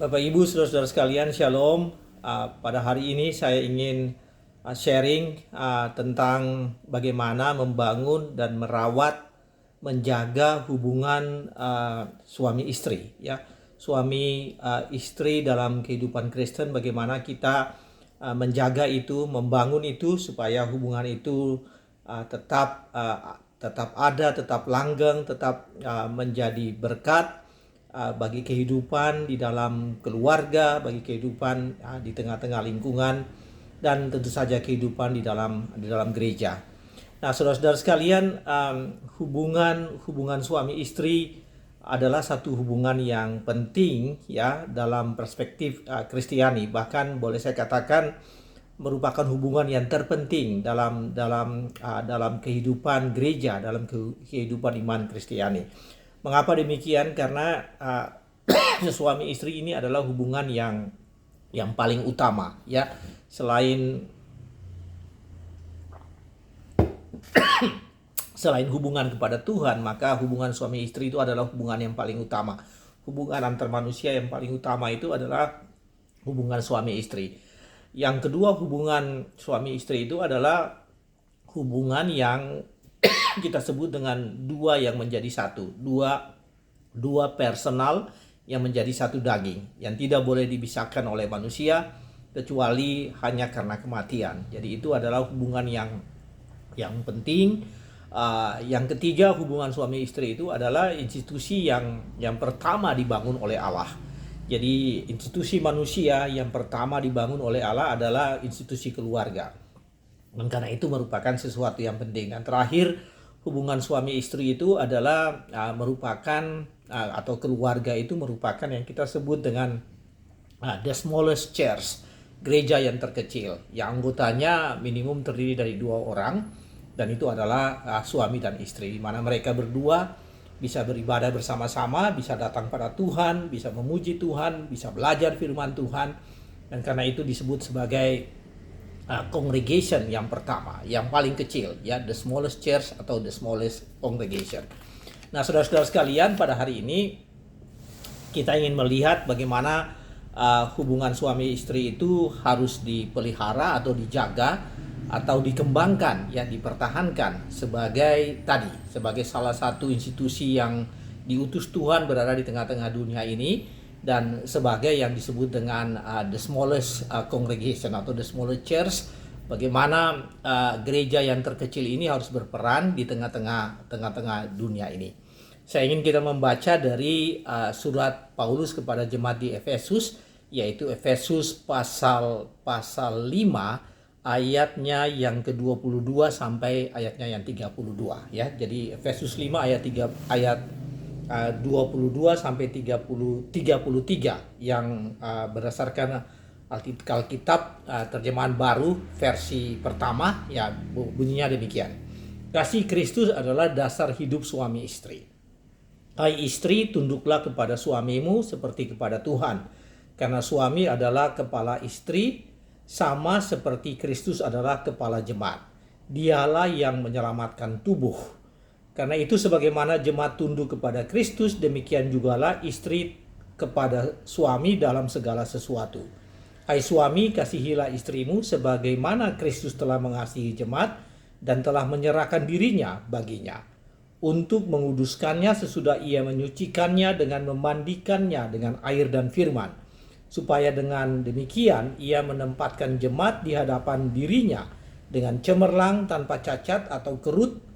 Bapak Ibu, saudara-saudara sekalian, Shalom. Pada hari ini saya ingin sharing tentang bagaimana membangun dan merawat, menjaga hubungan suami istri. Ya, suami istri dalam kehidupan Kristen, bagaimana kita menjaga itu, membangun itu supaya hubungan itu tetap ada, tetap langgeng, tetap menjadi berkat bagi kehidupan di dalam keluarga, bagi kehidupan di tengah-tengah lingkungan, dan tentu saja kehidupan di dalam gereja. Nah, saudara-saudara sekalian, hubungan suami istri adalah satu hubungan yang penting ya dalam perspektif Kristiani. Bahkan boleh saya katakan merupakan hubungan yang terpenting dalam kehidupan gereja, dalam kehidupan iman Kristiani. Mengapa demikian? Karena suami istri ini adalah hubungan yang paling utama ya. Selain hubungan kepada Tuhan, maka hubungan suami istri itu adalah hubungan yang paling utama. Hubungan antar manusia yang paling utama itu adalah hubungan suami istri. Yang kedua, hubungan suami istri itu adalah hubungan yang kita sebut dengan dua yang menjadi satu, dua personal yang menjadi satu daging, yang tidak boleh dipisahkan oleh manusia kecuali hanya karena kematian. Jadi itu adalah hubungan yang penting. Yang ketiga, hubungan suami istri itu adalah institusi yang pertama dibangun oleh Allah. Jadi institusi manusia yang pertama dibangun oleh Allah adalah institusi keluarga. Dan karena itu merupakan sesuatu yang penting. Dan terakhir, hubungan suami istri itu adalah merupakan atau keluarga itu merupakan yang kita sebut dengan the smallest church, gereja yang terkecil, yang anggotanya minimum terdiri dari 2 orang, dan itu adalah suami dan istri, di mana mereka berdua bisa beribadah bersama-sama, bisa datang pada Tuhan, bisa memuji Tuhan, bisa belajar firman Tuhan, dan karena itu disebut sebagai congregation yang pertama, yang paling kecil ya, the smallest church atau the smallest congregation. Nah, saudara-saudara sekalian, pada hari ini kita ingin melihat bagaimana hubungan suami istri itu harus dipelihara atau dijaga atau dikembangkan ya, dipertahankan sebagai salah satu institusi yang diutus Tuhan berada di tengah-tengah dunia ini, dan sebagai yang disebut dengan the smallest congregation atau the smallest church, bagaimana gereja yang terkecil ini harus berperan di tengah-tengah dunia ini. Saya ingin kita membaca dari surat Paulus kepada jemaat di Efesus, yaitu Efesus pasal 5 ayatnya yang ke-22 sampai ayatnya yang 32 ya. Jadi Efesus 5 ayat 22 sampai 33 yang berdasarkan Alkitab terjemahan baru versi pertama ya, bunyinya demikian. Kasih Kristus adalah dasar hidup suami istri. Hai istri, tunduklah kepada suamimu seperti kepada Tuhan, karena suami adalah kepala istri, sama seperti Kristus adalah kepala jemaat. Dialah yang menyelamatkan tubuh. Karena itu sebagaimana jemaat tunduk kepada Kristus, demikian jugalah istri kepada suami dalam segala sesuatu. Hai suami, kasihilah istrimu sebagaimana Kristus telah mengasihi jemaat dan telah menyerahkan dirinya baginya, untuk menguduskannya sesudah ia menyucikannya dengan memandikannya dengan air dan firman, supaya dengan demikian ia menempatkan jemaat di hadapan dirinya dengan cemerlang, tanpa cacat atau kerut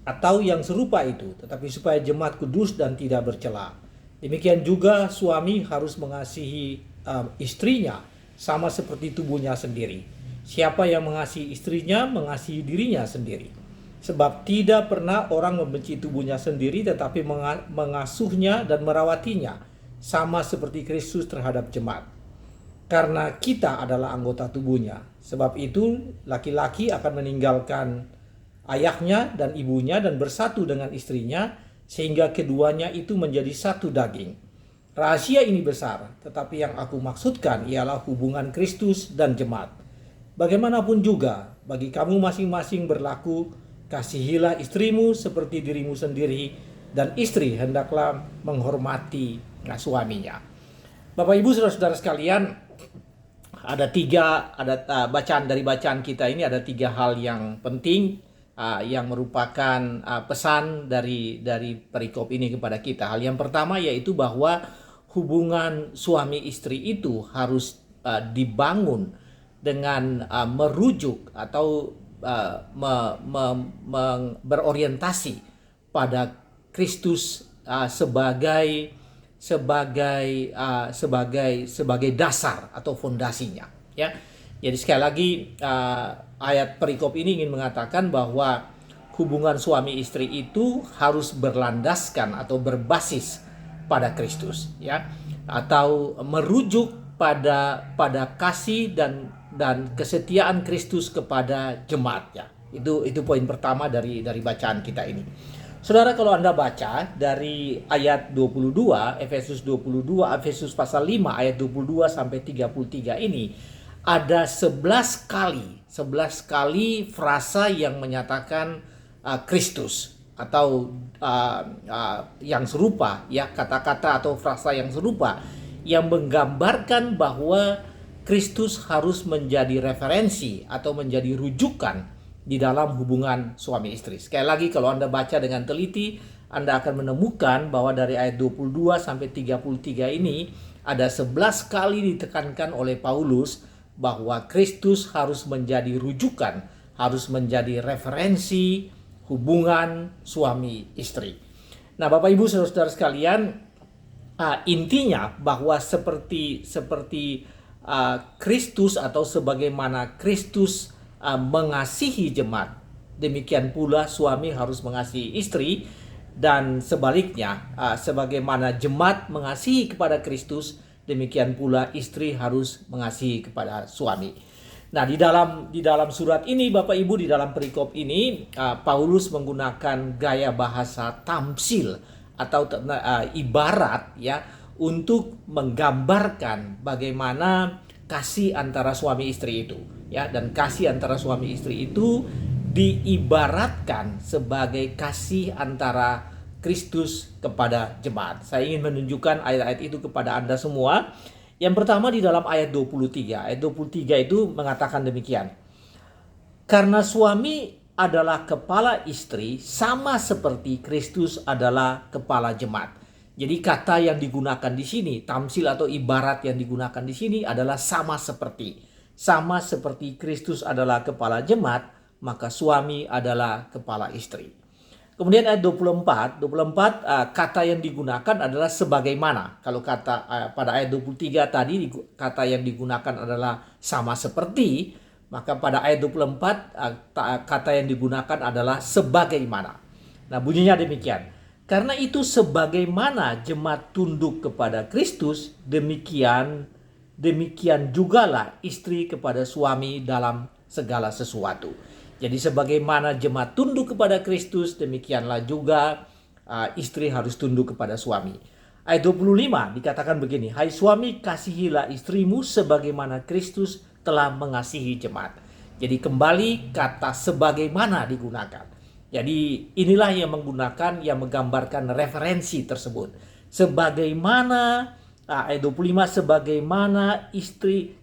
atau yang serupa itu, tetapi supaya jemaat kudus dan tidak bercela. Demikian juga suami harus mengasihi istrinya sama seperti tubuhnya sendiri. Siapa yang mengasihi istrinya mengasihi dirinya sendiri. Sebab tidak pernah orang membenci tubuhnya sendiri, tetapi mengasuhnya dan merawatinya, sama seperti Kristus terhadap jemaat. Karena kita adalah anggota tubuhnya. Sebab itu laki-laki akan meninggalkan ayahnya dan ibunya dan bersatu dengan istrinya, sehingga keduanya itu menjadi satu daging. Rahasia ini besar, tetapi yang aku maksudkan ialah hubungan Kristus dan jemaat. Bagaimanapun juga, bagi kamu masing-masing berlaku, kasihilah istrimu seperti dirimu sendiri, dan istri hendaklah menghormati suaminya. Bapak Ibu saudara-saudara sekalian, bacaan kita ini ada tiga hal yang penting yang merupakan pesan dari perikop ini kepada kita. Hal yang pertama yaitu bahwa hubungan suami istri itu harus dibangun dengan merujuk atau berorientasi pada Kristus sebagai dasar atau fondasinya, ya. Jadi sekali lagi ayat perikop ini ingin mengatakan bahwa hubungan suami istri itu harus berlandaskan atau berbasis pada Kristus, ya, atau merujuk pada kasih dan kesetiaan Kristus kepada jemaatnya. Itu poin pertama dari bacaan kita ini. Saudara, kalau Anda baca dari ayat 22, Efesus pasal 5 ayat 22 sampai 33 ini, ada 11 kali frasa yang menyatakan Kristus atau yang serupa, ya, kata-kata atau frasa yang serupa yang menggambarkan bahwa Kristus harus menjadi referensi atau menjadi rujukan di dalam hubungan suami istri. Sekali lagi, kalau Anda baca dengan teliti, Anda akan menemukan bahwa dari ayat 22 sampai 33 ini ada 11 kali ditekankan oleh Paulus bahwa Kristus harus menjadi rujukan, harus menjadi referensi hubungan suami istri. Nah, Bapak Ibu saudara-saudara sekalian, intinya bahwa seperti Kristus atau sebagaimana Kristus mengasihi jemaat, demikian pula suami harus mengasihi istri, dan sebaliknya, sebagaimana jemaat mengasihi kepada Kristus, demikian pula istri harus mengasihi kepada suami. Nah, di dalam surat ini, Bapak Ibu, di dalam perikop ini, Paulus menggunakan gaya bahasa tamsil atau ibarat, ya, untuk menggambarkan bagaimana kasih antara suami istri itu, ya, dan kasih antara suami istri itu diibaratkan sebagai kasih antara Kristus kepada jemaat. Saya ingin menunjukkan ayat-ayat itu kepada Anda semua. Yang pertama di dalam ayat 23. Ayat 23 itu mengatakan demikian. Karena suami adalah kepala istri sama seperti Kristus adalah kepala jemaat. Jadi kata yang digunakan di sini, tamsil atau ibarat yang digunakan di sini adalah sama seperti. Sama seperti Kristus adalah kepala jemaat, maka suami adalah kepala istri. Kemudian ayat 24 kata yang digunakan adalah sebagaimana. Kalau pada ayat 23 tadi kata yang digunakan adalah sama seperti, maka pada ayat 24 kata yang digunakan adalah sebagaimana. Nah, bunyinya demikian. Karena itu sebagaimana jemaat tunduk kepada Kristus, demikian jugalah istri kepada suami dalam segala sesuatu. Jadi sebagaimana jemaat tunduk kepada Kristus, demikianlah juga istri harus tunduk kepada suami. Ayat 25 dikatakan begini, hai suami kasihilah istrimu sebagaimana Kristus telah mengasihi jemaat. Jadi kembali kata sebagaimana digunakan. Jadi inilah yang menggambarkan referensi tersebut. Sebagaimana ayat 25, sebagaimana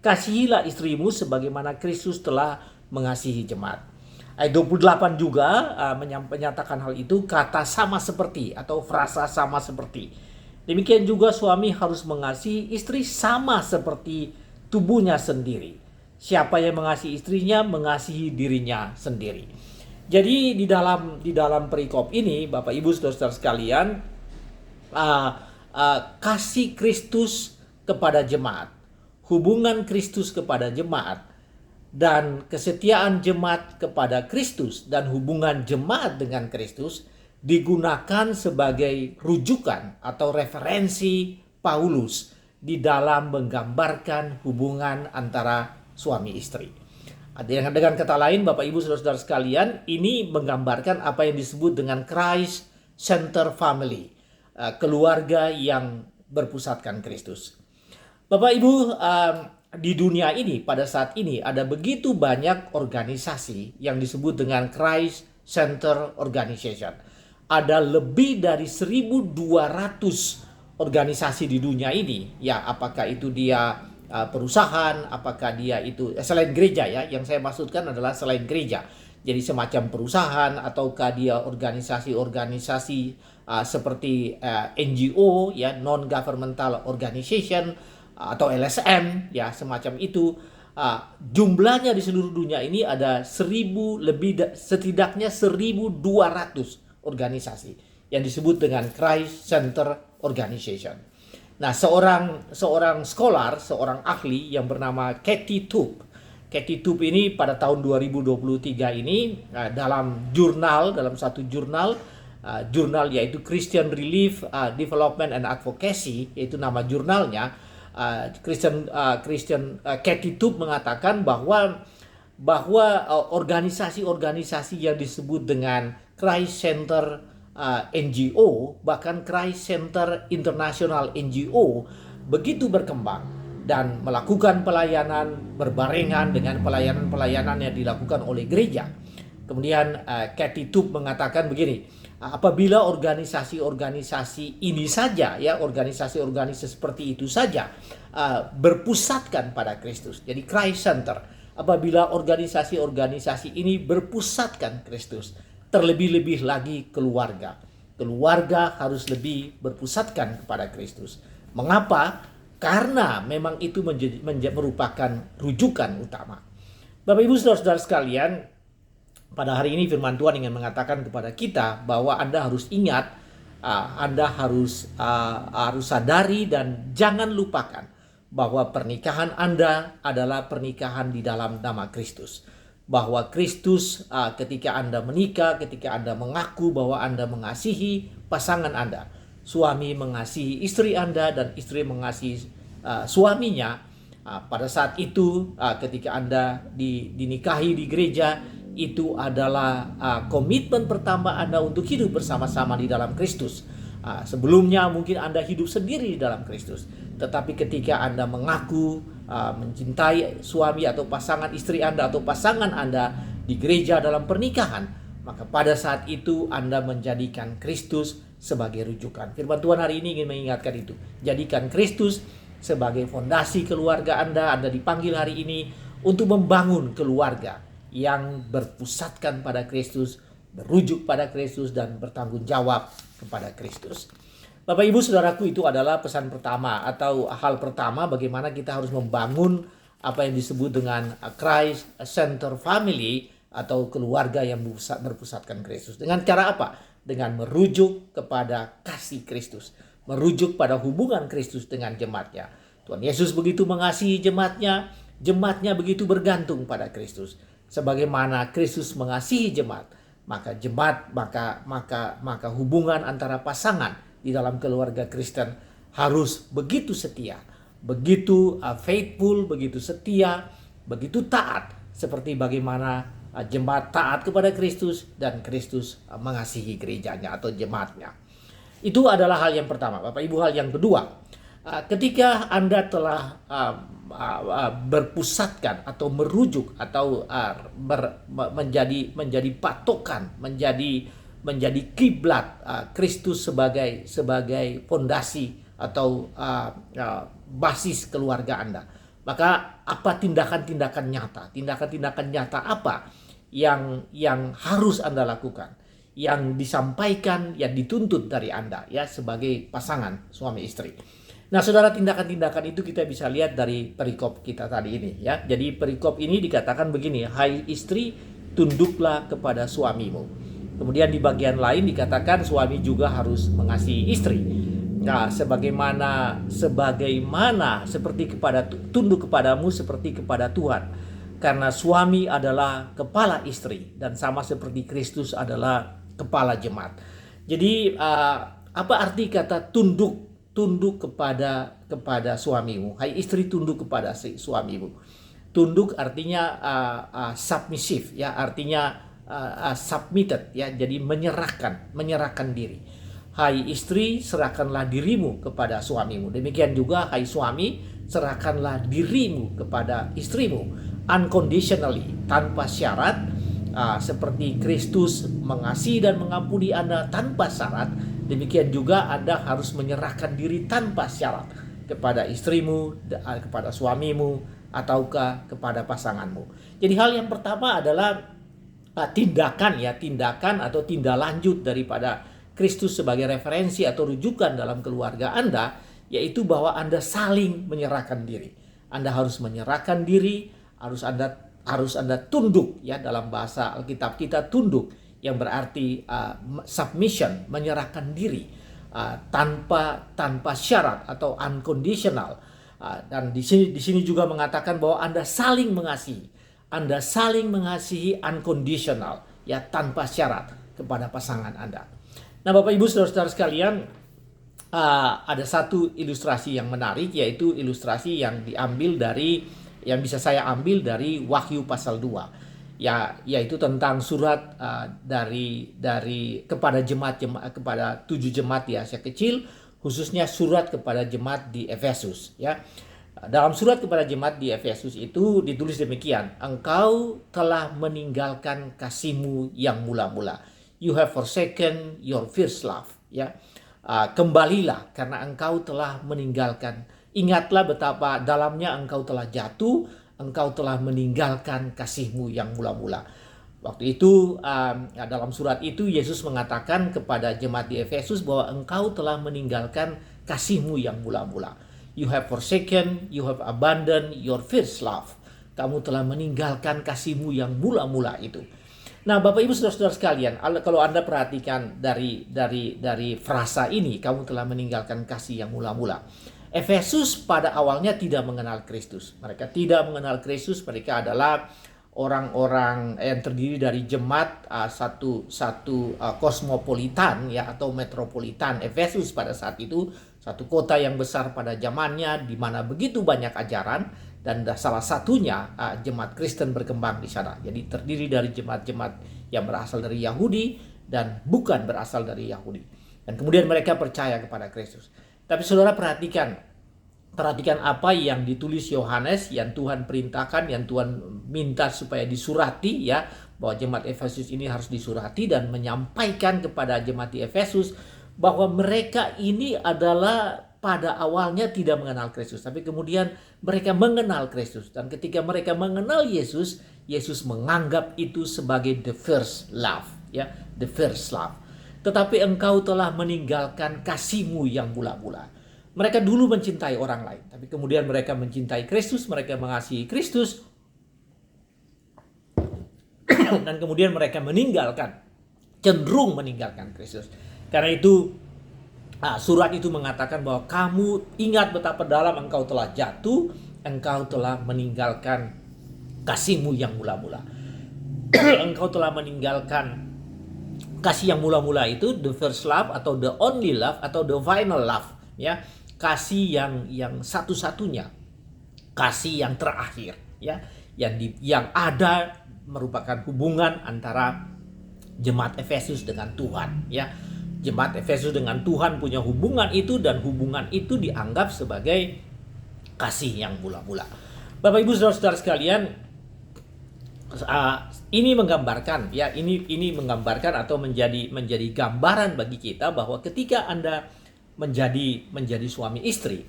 kasihilah istrimu sebagaimana Kristus telah mengasihi jemaat. Ayat 28 juga menyatakan hal itu, kata sama seperti atau frasa sama seperti. Demikian juga suami harus mengasihi istri sama seperti tubuhnya sendiri. Siapa yang mengasihi istrinya mengasihi dirinya sendiri. Jadi di dalam perikop ini, Bapak Ibu saudara-saudara sekalian, kasih Kristus kepada jemaat, hubungan Kristus kepada jemaat, dan kesetiaan jemaat kepada Kristus dan hubungan jemaat dengan Kristus digunakan sebagai rujukan atau referensi Paulus di dalam menggambarkan hubungan antara suami istri. Dengan kata lain, Bapak Ibu saudara-saudara sekalian, ini menggambarkan apa yang disebut dengan Christ Center Family, keluarga yang berpusatkan Kristus. Bapak Ibu, di dunia ini pada saat ini ada begitu banyak organisasi yang disebut dengan Christ Center Organization. Ada lebih dari 1.200 organisasi di dunia ini, ya apakah itu dia perusahaan, apakah dia itu selain gereja ya, yang saya maksudkan adalah selain gereja. Jadi semacam perusahaan ataukah dia organisasi-organisasi seperti NGO ya, non governmental organization atau LSM ya, semacam itu. Jumlahnya di seluruh dunia ini ada setidaknya 1.200 organisasi yang disebut dengan Christ Center Organization. Nah, seorang scholar, seorang ahli yang bernama Kathy Tup. Kathy Tup ini pada tahun 2023 ini dalam satu jurnal yaitu Christian Relief Development and Advocacy, yaitu nama jurnalnya. Kathy Tup mengatakan bahwa organisasi-organisasi yang disebut dengan Christ Center NGO, bahkan Christ Center International NGO begitu berkembang dan melakukan pelayanan berbarengan dengan pelayanan-pelayanan yang dilakukan oleh gereja. Kemudian Kathy Tup mengatakan begini, apabila organisasi-organisasi ini saja ya, organisasi-organisasi seperti itu saja berpusatkan pada Kristus, jadi Christ Center, apabila organisasi-organisasi ini berpusatkan Kristus, terlebih-lebih lagi keluarga harus lebih berpusatkan kepada Kristus. Mengapa? Karena memang itu merupakan rujukan utama. Bapak Ibu saudara-saudara sekalian, pada hari ini firman Tuhan ingin mengatakan kepada kita bahwa Anda harus ingat, Anda harus sadari dan jangan lupakan bahwa pernikahan Anda adalah pernikahan di dalam nama Kristus. Bahwa Kristus ketika Anda menikah, ketika Anda mengaku bahwa Anda mengasihi pasangan Anda, suami mengasihi istri Anda dan istri mengasihi suaminya, pada saat itu ketika Anda dinikahi di gereja, itu adalah komitmen pertama Anda untuk hidup bersama-sama di dalam Kristus. Sebelumnya mungkin Anda hidup sendiri di dalam Kristus, tetapi ketika Anda mengaku mencintai suami atau pasangan istri Anda atau pasangan Anda di gereja dalam pernikahan, maka pada saat itu Anda menjadikan Kristus sebagai rujukan. Firman Tuhan hari ini ingin mengingatkan itu. Jadikan Kristus sebagai fondasi keluarga Anda. Anda dipanggil hari ini untuk membangun keluarga yang berpusatkan pada Kristus, berujuk pada Kristus, dan bertanggung jawab kepada Kristus. Bapak Ibu Saudaraku, itu adalah pesan pertama atau hal pertama bagaimana kita harus membangun apa yang disebut dengan Christ Center Family atau keluarga yang berpusatkan Kristus. Dengan cara apa? Dengan merujuk kepada kasih Kristus, merujuk pada hubungan Kristus dengan jemaatnya. Tuhan Yesus begitu mengasihi jemaatnya, jemaatnya begitu bergantung pada Kristus. Sebagaimana Kristus mengasihi jemaat, maka hubungan antara pasangan di dalam keluarga Kristen harus begitu setia, begitu faithful, begitu setia, begitu taat, seperti bagaimana jemaat taat kepada Kristus dan Kristus mengasihi gerejanya atau jemaatnya. Itu adalah hal yang pertama. Bapak Ibu, hal yang kedua, ketika Anda telah berpusatkan atau merujuk atau menjadi patokan, menjadi kiblat Kristus sebagai fondasi atau basis keluarga Anda, maka apa tindakan-tindakan nyata apa yang harus Anda lakukan, yang disampaikan, yang dituntut dari Anda ya sebagai pasangan suami istri. Nah, saudara, tindakan-tindakan itu kita bisa lihat dari perikop kita tadi ini ya. Jadi perikop ini dikatakan begini, hai istri, tunduklah kepada suamimu. Kemudian di bagian lain dikatakan suami juga harus mengasihi istri. Nah, sebagaimana seperti tunduk kepadamu seperti kepada Tuhan. Karena suami adalah kepala istri dan sama seperti Kristus adalah kepala jemaat. Jadi apa arti kata tunduk kepada suamimu? Hai istri, tunduk kepada suamimu. Tunduk artinya submissive ya, artinya submitted ya, jadi menyerahkan diri. Hai istri, serahkanlah dirimu kepada suamimu. Demikian juga hai suami, serahkanlah dirimu kepada istrimu unconditionally, tanpa syarat, seperti Kristus mengasihi dan mengampuni Anda tanpa syarat. Demikian juga Anda harus menyerahkan diri tanpa syarat kepada istrimu, kepada suamimu, ataukah kepada pasanganmu. Jadi hal yang pertama adalah tindakan atau tindak lanjut daripada Kristus sebagai referensi atau rujukan dalam keluarga Anda, yaitu bahwa Anda saling menyerahkan diri. Anda harus menyerahkan diri, harus Anda tunduk, ya, dalam bahasa Alkitab kita tunduk yang berarti submission, menyerahkan diri tanpa syarat atau unconditional. Dan di sini juga mengatakan bahwa Anda saling mengasihi. Anda saling mengasihi unconditional, ya, tanpa syarat kepada pasangan Anda. Nah, Bapak Ibu Saudara-saudara sekalian, ada satu ilustrasi yang menarik, yaitu ilustrasi yang bisa saya ambil dari Wahyu pasal 2. Yaitu tentang surat kepada kepada 7 jemaat di Asia Kecil, khususnya surat kepada jemaat di Efesus, ya. Dalam surat kepada jemaat di Efesus itu ditulis demikian, engkau telah meninggalkan kasihmu yang mula-mula. You have forsaken your first love, ya. Kembalilah karena engkau telah meninggalkan. Ingatlah betapa dalamnya engkau telah jatuh, engkau telah meninggalkan kasihmu yang mula-mula. Waktu itu dalam surat itu Yesus mengatakan kepada jemaat di Efesus bahwa engkau telah meninggalkan kasihmu yang mula-mula. You have forsaken, you have abandoned your first love. Kamu telah meninggalkan kasihmu yang mula-mula itu. Nah, Bapak Ibu Saudara-saudara sekalian, kalau Anda perhatikan dari frasa ini, kamu telah meninggalkan kasih yang mula-mula. Efesus pada awalnya tidak mengenal Kristus. Mereka tidak mengenal Kristus. Mereka adalah orang-orang yang terdiri dari jemaat satu kosmopolitan, ya, atau metropolitan. Efesus pada saat itu satu kota yang besar pada zamannya, di mana begitu banyak ajaran, dan salah satunya jemaat Kristen berkembang di sana. Jadi terdiri dari jemaat-jemaat yang berasal dari Yahudi dan bukan berasal dari Yahudi. Dan kemudian mereka percaya kepada Kristus. Tapi saudara perhatikan apa yang ditulis Yohanes, yang Tuhan perintahkan, yang Tuhan minta supaya disurati, ya, bahwa jemaat Efesus ini harus disurati dan menyampaikan kepada jemaat di Efesus bahwa mereka ini adalah pada awalnya tidak mengenal Kristus, tapi kemudian mereka mengenal Kristus. Dan ketika mereka mengenal Yesus, Yesus menganggap itu sebagai the first love, ya, the first love. Tetapi engkau telah meninggalkan kasihmu yang mula-mula. Mereka dulu mencintai orang lain, tapi kemudian mereka mencintai Kristus, mereka mengasihi Kristus, dan kemudian mereka cenderung meninggalkan Kristus. Karena itu surat itu mengatakan bahwa kamu ingat betapa dalam engkau telah jatuh, engkau telah meninggalkan kasihmu yang mula-mula. Engkau telah meninggalkan kasih yang mula-mula itu, the first love atau the only love atau the final love, ya. Kasih yang satu-satunya, kasih yang terakhir, ya, yang ada merupakan hubungan antara jemaat Efesus dengan Tuhan, ya. Jemaat Efesus dengan Tuhan punya hubungan itu, dan hubungan itu dianggap sebagai kasih yang mula-mula. Bapak Ibu Saudara-saudara sekalian, ini menggambarkan, ya, ini menggambarkan atau menjadi gambaran bagi kita bahwa ketika Anda menjadi suami istri,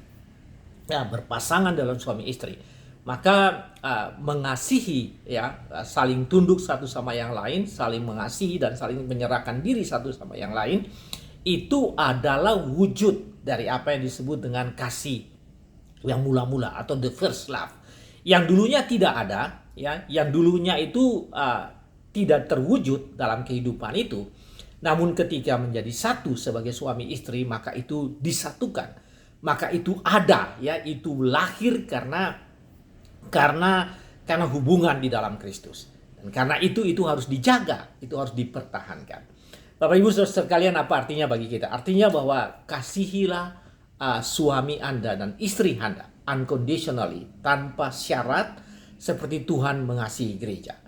ya, berpasangan dalam suami istri, maka mengasihi, ya, saling tunduk satu sama yang lain, saling mengasihi dan saling menyerahkan diri satu sama yang lain, itu adalah wujud dari apa yang disebut dengan kasih yang mula-mula atau the first love, yang dulunya tidak ada, ya, yang dulunya itu tidak terwujud dalam kehidupan itu. Namun ketika menjadi satu sebagai suami istri, maka itu disatukan, maka itu ada, ya, itu lahir karena hubungan di dalam Kristus. Dan karena itu harus dijaga, itu harus dipertahankan. Bapak Ibu Saudara sekalian, apa artinya bagi kita? Artinya bahwa kasihilah suami Anda dan istri Anda unconditionally, tanpa syarat, seperti Tuhan mengasihi gereja.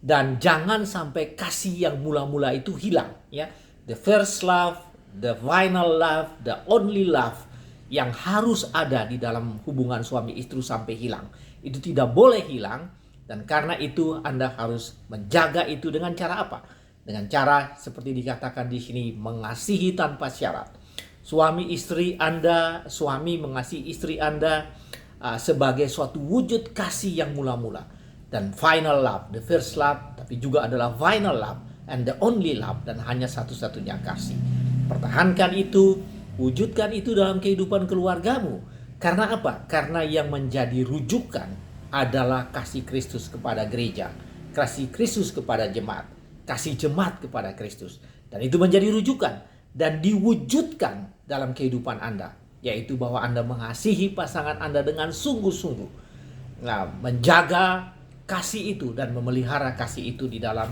Dan jangan sampai kasih yang mula-mula itu hilang, ya. The first love, the final love, the only love yang harus ada di dalam hubungan suami istri sampai hilang. Itu tidak boleh hilang, dan karena itu Anda harus menjaga itu dengan cara apa? dengan cara seperti dikatakan di sini, mengasihi tanpa syarat. Suami mengasihi istri Anda sebagai suatu wujud kasih yang mula-mula. Dan final love, the first love, tapi juga adalah final love and the only love, dan hanya satu-satunya kasih. Pertahankan itu, wujudkan itu dalam kehidupan keluargamu. Karena apa? Karena yang menjadi rujukan adalah kasih Kristus kepada gereja, kasih Kristus kepada jemaat, kasih jemaat kepada Kristus. Dan itu menjadi rujukan dan diwujudkan dalam kehidupan Anda, yaitu bahwa Anda mengasihi pasangan Anda dengan sungguh-sungguh. Nah, menjaga kasih itu dan memelihara kasih itu di dalam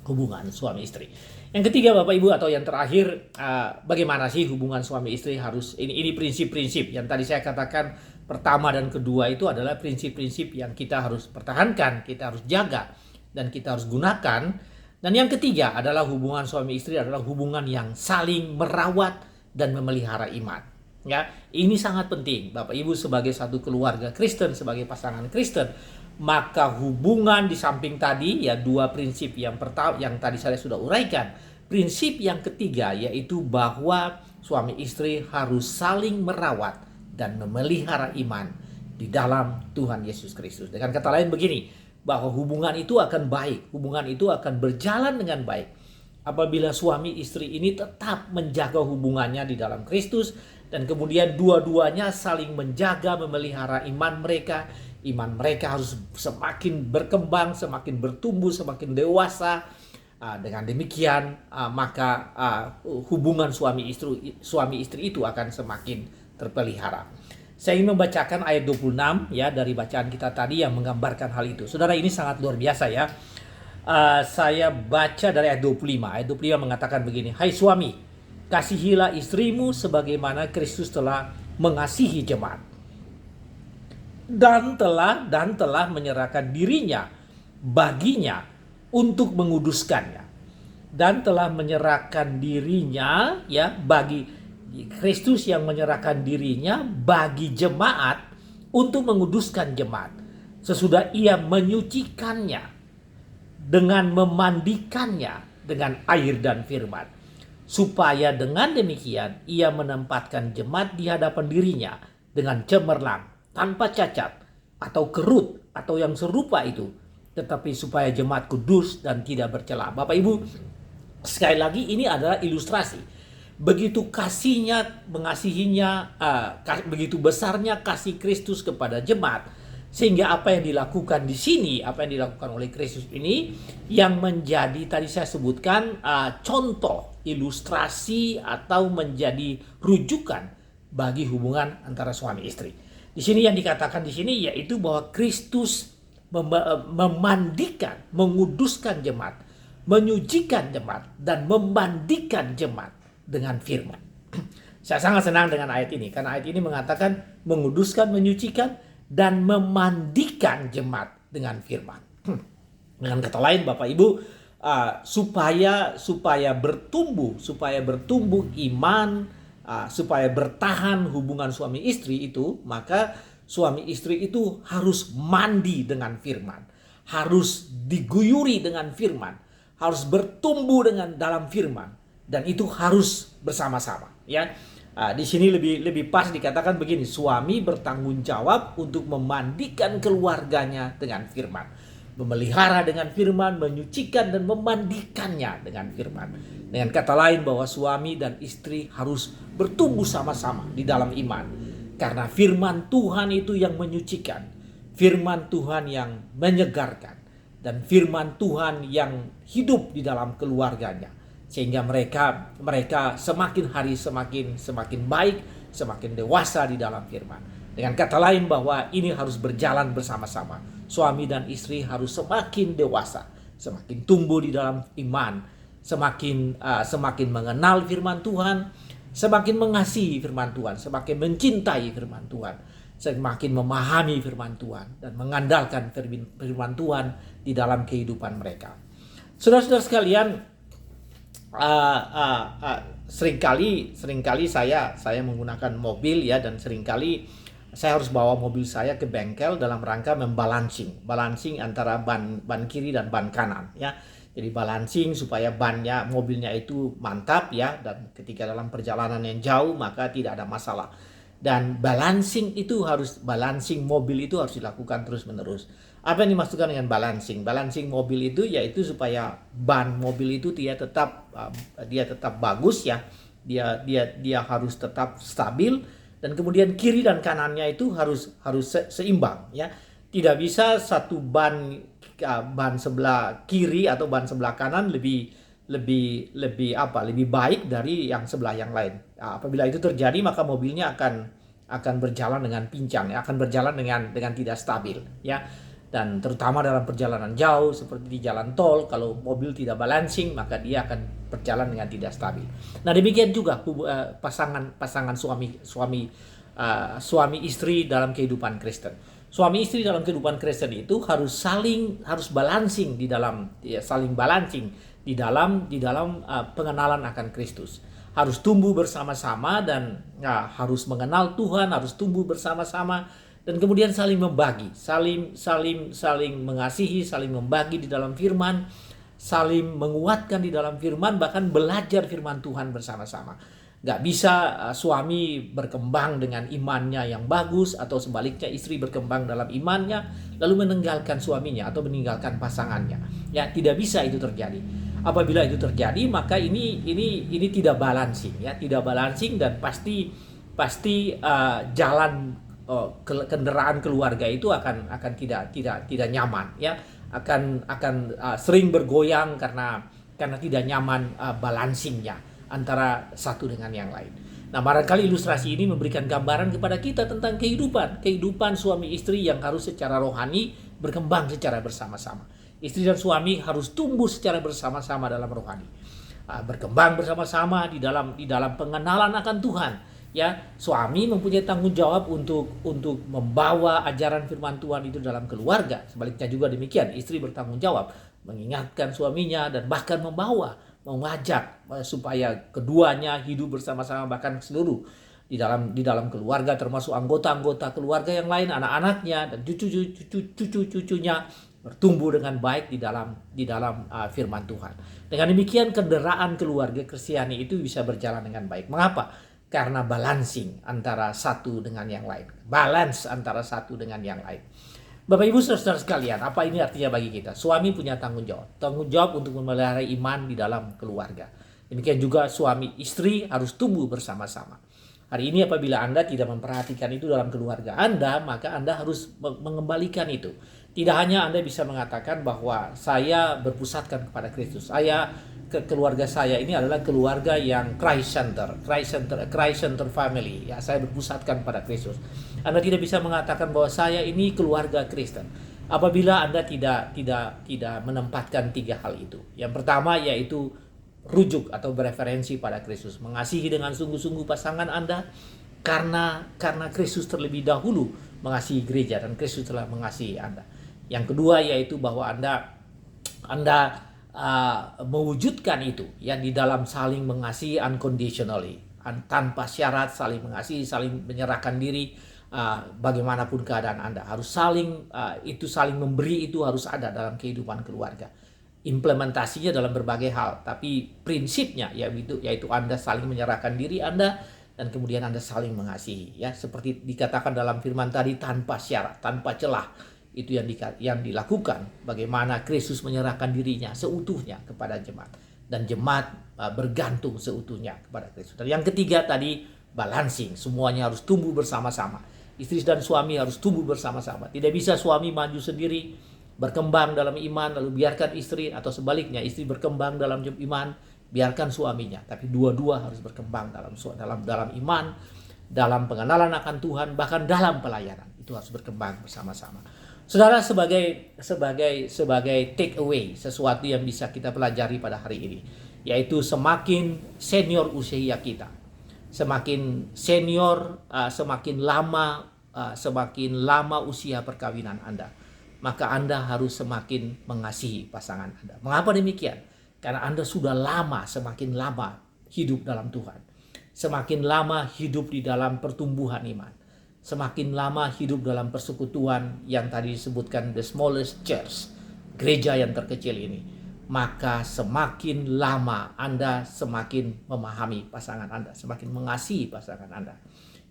hubungan suami istri. Yang ketiga, Bapak Ibu, atau yang terakhir, bagaimana sih hubungan suami istri harus, ini prinsip-prinsip yang tadi saya katakan. Pertama dan kedua itu adalah prinsip-prinsip yang kita harus pertahankan, kita harus jaga, dan kita harus gunakan. Dan yang ketiga adalah hubungan suami istri adalah hubungan yang saling merawat dan memelihara iman. Ya, ini sangat penting, Bapak Ibu, sebagai satu keluarga Kristen, sebagai pasangan Kristen. Maka hubungan di samping tadi, ya, dua prinsip yang pertama yang tadi saya sudah uraikan. Prinsip yang ketiga yaitu bahwa suami istri harus saling merawat dan memelihara iman di dalam Tuhan Yesus Kristus. Dengan kata lain begini, bahwa hubungan itu akan baik, hubungan itu akan berjalan dengan baik apabila suami istri ini tetap menjaga hubungannya di dalam Kristus, dan kemudian dua-duanya saling menjaga, memelihara iman mereka. Iman mereka harus semakin berkembang, semakin bertumbuh, semakin dewasa. Dengan demikian maka hubungan suami istri itu akan semakin terpelihara. Saya ingin membacakan ayat 26 ya dari bacaan kita tadi yang menggambarkan hal itu. Saudara, ini sangat luar biasa ya. Saya baca dari ayat 25. Ayat 25 mengatakan begini: "Hai suami, kasihilah istrimu sebagaimana Kristus telah mengasihi jemaat dan telah menyerahkan dirinya baginya untuk menguduskannya." Dan telah menyerahkan dirinya, ya, bagi Kristus yang menyerahkan dirinya bagi jemaat untuk menguduskan jemaat sesudah ia menyucikannya dengan memandikannya dengan air dan firman, supaya dengan demikian ia menempatkan jemaat di hadapan dirinya dengan cemerlang, tanpa cacat atau kerut atau yang serupa itu, tetapi supaya jemaat kudus dan tidak bercela. Bapak Ibu, sekali lagi ini adalah ilustrasi. Begitu kasihnya, mengasihinya, begitu besarnya kasih Kristus kepada jemaat, sehingga apa yang dilakukan di sini, apa yang dilakukan oleh Kristus ini, yang menjadi tadi saya sebutkan contoh, ilustrasi atau menjadi rujukan bagi hubungan antara suami istri. Di sini yang dikatakan di sini yaitu bahwa Kristus memandikan, menguduskan jemaat, menyucikan jemaat, dan memandikan jemaat dengan firman. Saya sangat senang dengan ayat ini, karena ayat ini mengatakan menguduskan, menyucikan, dan memandikan jemaat dengan firman. Dengan kata lain, Bapak Ibu, supaya bertumbuh iman, supaya bertahan hubungan suami istri itu, maka suami istri itu harus mandi dengan firman, harus diguyuri dengan firman, harus bertumbuh dalam firman, dan itu harus bersama-sama, ya. Di sini lebih pas dikatakan begini: suami bertanggung jawab untuk memandikan keluarganya dengan firman, memelihara dengan firman, menyucikan dan memandikannya dengan firman. Dengan kata lain, bahwa suami dan istri harus bertumbuh sama-sama di dalam iman, karena firman Tuhan itu yang menyucikan, firman Tuhan yang menyegarkan, dan firman Tuhan yang hidup di dalam keluarganya, sehingga mereka semakin hari semakin baik, semakin dewasa di dalam firman. Dengan kata lain, bahwa ini harus berjalan bersama-sama. Suami dan istri harus semakin dewasa, semakin tumbuh di dalam iman, semakin mengenal firman Tuhan, semakin mengasihi firman Tuhan, semakin mencintai firman Tuhan, semakin memahami firman Tuhan, dan mengandalkan firman Tuhan di dalam kehidupan mereka. Saudara-saudara sekalian, seringkali saya menggunakan mobil, ya, dan seringkali saya harus bawa mobil saya ke bengkel dalam rangka balancing antara ban kiri dan ban kanan, ya. Jadi balancing supaya bannya mobilnya itu mantap ya, dan ketika dalam perjalanan yang jauh maka tidak ada masalah. Dan balancing mobil itu harus dilakukan terus-menerus. Apa yang dimaksudkan dengan balancing? Balancing mobil itu yaitu supaya ban mobil itu dia tetap bagus ya. Dia harus tetap stabil, dan kemudian kiri dan kanannya itu harus seimbang ya. Tidak bisa satu ban sebelah kiri atau ban sebelah kanan lebih baik dari yang sebelah yang lain. Apabila itu terjadi maka mobilnya akan berjalan dengan pincang ya, akan berjalan dengan tidak stabil ya. Dan terutama dalam perjalanan jauh seperti di jalan tol, kalau mobil tidak balancing maka dia akan berjalan dengan tidak stabil. Nah, demikian juga pasangan suami istri dalam kehidupan Kristen. Suami istri dalam kehidupan Kristen itu harus balancing saling balancing di dalam pengenalan akan Kristus. Harus tumbuh bersama-sama dan harus mengenal Tuhan, harus tumbuh bersama-sama, dan kemudian saling membagi, saling mengasihi, saling membagi di dalam firman, saling menguatkan di dalam firman, bahkan belajar firman Tuhan bersama-sama. Gak bisa suami berkembang dengan imannya yang bagus, atau sebaliknya istri berkembang dalam imannya lalu meninggalkan suaminya atau meninggalkan pasangannya. Ya, tidak bisa itu terjadi. Apabila itu terjadi maka ini tidak balancing ya, tidak balancing, dan pasti jalan kendaraan keluarga itu akan tidak nyaman ya, akan sering bergoyang karena tidak nyaman balancingnya antara satu dengan yang lain. Nah, barangkali ilustrasi ini memberikan gambaran kepada kita tentang kehidupan suami istri yang harus secara rohani berkembang secara bersama-sama. Istri dan suami harus tumbuh secara bersama-sama dalam rohani, berkembang bersama-sama di dalam pengenalan akan Tuhan. Ya, suami mempunyai tanggung jawab untuk membawa ajaran firman Tuhan itu dalam keluarga. Sebaliknya juga demikian, istri bertanggung jawab mengingatkan suaminya dan bahkan mengajak supaya keduanya hidup bersama-sama, bahkan seluruh di dalam keluarga, termasuk anggota-anggota keluarga yang lain, anak-anaknya dan cucu-cucunya bertumbuh dengan baik di dalam firman Tuhan. Dengan demikian kendaraan keluarga Kristiani itu bisa berjalan dengan baik. Mengapa? Karena balancing antara satu dengan yang lain. Balance antara satu dengan yang lain. Bapak Ibu Saudara sekalian, apa ini artinya bagi kita? Suami punya tanggung jawab. Tanggung jawab untuk memelihara iman di dalam keluarga. Demikian juga suami istri harus tumbuh bersama-sama. Hari ini apabila Anda tidak memperhatikan itu dalam keluarga Anda, maka Anda harus mengembalikan itu. Tidak hanya Anda bisa mengatakan bahwa saya berpusatkan kepada Kristus. Keluarga saya ini adalah keluarga yang Christ center family. Ya, saya berpusatkan pada Kristus. Anda tidak bisa mengatakan bahwa saya ini keluarga Kristen apabila Anda tidak menempatkan tiga hal itu. Yang pertama yaitu rujuk atau bereferensi pada Kristus, mengasihi dengan sungguh-sungguh pasangan Anda karena Kristus terlebih dahulu mengasihi gereja dan Kristus telah mengasihi Anda. Yang kedua yaitu bahwa Anda mewujudkan itu ya di dalam saling mengasihi unconditionally, tanpa syarat, saling mengasihi, saling menyerahkan diri bagaimanapun keadaan Anda. Harus saling memberi, itu harus ada dalam kehidupan keluarga. Implementasinya dalam berbagai hal, tapi prinsipnya yaitu Anda saling menyerahkan diri Anda dan kemudian Anda saling mengasihi ya, seperti dikatakan dalam firman tadi, tanpa syarat, tanpa celah. Itu yang dilakukan, bagaimana Kristus menyerahkan dirinya seutuhnya kepada jemaat, dan jemaat bergantung seutuhnya kepada Kristus. Dan yang ketiga tadi, balancing, semuanya harus tumbuh bersama-sama. Istri dan suami harus tumbuh bersama-sama. Tidak bisa suami maju sendiri berkembang dalam iman lalu biarkan istri, atau sebaliknya istri berkembang dalam iman biarkan suaminya, tapi dua-dua harus berkembang dalam iman, dalam pengenalan akan Tuhan, bahkan dalam pelayanan. Itu harus berkembang bersama-sama. Saudara, sebagai take away, sesuatu yang bisa kita pelajari pada hari ini, yaitu semakin senior usia kita, semakin lama usia perkawinan Anda, maka Anda harus semakin mengasihi pasangan Anda. Mengapa demikian? Karena Anda sudah semakin lama hidup dalam Tuhan, semakin lama hidup di dalam pertumbuhan iman, semakin lama hidup dalam persekutuan yang tadi disebutkan the smallest church, gereja yang terkecil ini. maka semakin lama Anda semakin memahami pasangan Anda, semakin mengasihi pasangan Anda.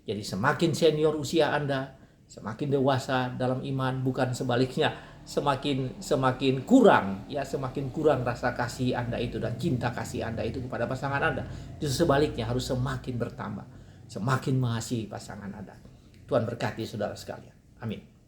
Jadi semakin senior usia Anda, semakin dewasa dalam iman, bukan sebaliknya, semakin kurang semakin kurang rasa kasih Anda itu dan cinta kasih Anda itu kepada pasangan Anda. Justru sebaliknya, harus semakin bertambah, semakin mengasihi pasangan Anda. Tuhan berkati saudara sekalian. Amin.